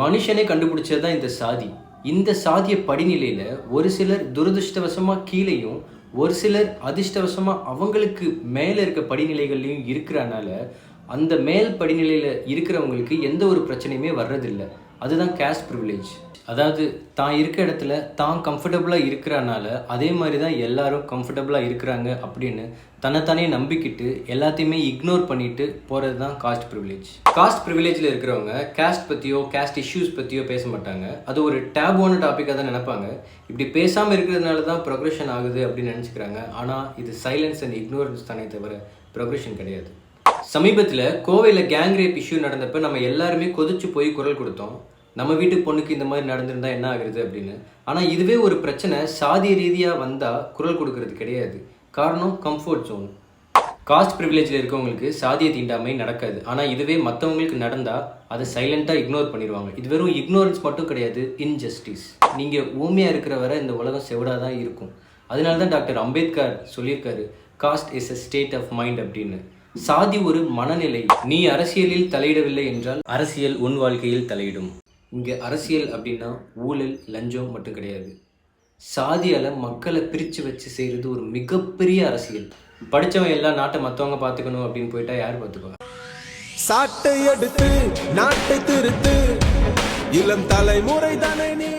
மனுஷனே கண்டுபிடிச்சது தான் இந்த சாதி. இந்த சாதிய படிநிலையில் ஒரு சிலர் துரதிருஷ்டவசமாக கீழேயும் ஒரு சிலர் அதிர்ஷ்டவசமாக அவங்களுக்கு மேலே இருக்க படிநிலைகள்லையும் இருக்கிறனால அந்த மேல் படிநிலையில் இருக்கிறவங்களுக்கு எந்த ஒரு பிரச்சனையுமே வர்றதில்லை. அதுதான் கேஸ்ட் ப்ரிவிலேஜ். அதாவது தான் இருக்க இடத்துல தான் கம்ஃபர்டபுளாக இருக்கிறனால அதே மாதிரி தான் எல்லாரும் கம்ஃபர்டபுளாக இருக்கிறாங்க அப்படின்னு தன்னைத்தானே நம்பிக்கிட்டு எல்லாத்தையுமே இக்னோர் பண்ணிட்டு போகிறது தான் காஸ்ட் ப்ரிவிலேஜ். காஸ்ட் ப்ரிவிலேஜில் இருக்கிறவங்க கேஸ்ட் பற்றியோ கேஸ்ட் இஷ்யூஸ் பற்றியோ பேச மாட்டாங்க. அது ஒரு டேபுவான டாப்பிக்காக தான் நினைப்பாங்க. இப்படி பேசாமல் இருக்கிறதுனால தான் ப்ரொக்ரெஷன் ஆகுது அப்படின்னு நினச்சிக்கிறாங்க. ஆனால் இது சைலன்ஸ் அண்ட் இக்னோரன்ஸ் தானே தவிர ப்ரொக்ரெஷன் கிடையாது. சமீபத்தில் கோவையில் கேங் ரேப் இஷ்யூ நடந்தப்போ நம்ம எல்லாருமே கொதிச்சு போய் குரல் கொடுத்தோம். நம்ம வீட்டு பொண்ணுக்கு இந்த மாதிரி நடந்திருந்தா என்ன ஆகுறது அப்படின்னு. ஆனால் இதுவே ஒரு பிரச்சனை சாதிய ரீதியாக வந்தால் குரல் கொடுக்கறது கிடையாது. காரணம் கம்ஃபர்ட் ஜோன். காஸ்ட் ப்ரிவிலேஜில் இருக்கவங்களுக்கு சாதிய தீண்டாமை நடக்காது. ஆனால் இதுவே மற்றவங்களுக்கு நடந்தால் அதை சைலண்ட்டாக இக்னோர் பண்ணிடுவாங்க. இது வெறும் இக்னோரன்ஸ் மட்டும் கிடையாது, இன்ஜஸ்டிஸ். நீங்கள் ஊமையாக இருக்கிற வரை இந்த உலகம் செவிடாக தான் இருக்கும். அதனால தான் டாக்டர் அம்பேத்கர் சொல்லியிருக்காரு, caste is a state of mind அப்படின்னு. சாதி ஒரு மனநிலை. நீ அரசியலில் தலையிடவில்லை என்றால் அரசியல் உன் வாழ்க்கையில் தலையிடும். இங்கே அரசியல் அப்படின்னா ஊழல் லஞ்சம் மட்டும் கிடையாது. சாதியால் மக்களை பிரித்து வச்சு செய்கிறது ஒரு மிகப்பெரிய அரசியல். படித்தவன் எல்லாம் நாட்டை மற்றவங்க பார்த்துக்கணும் அப்படின்னு போயிட்டா யார் பார்த்துக்குவா? சாட்டை எடுத்து நாட்டை திருத்து, இளம் தலைமுறை தானே நீ.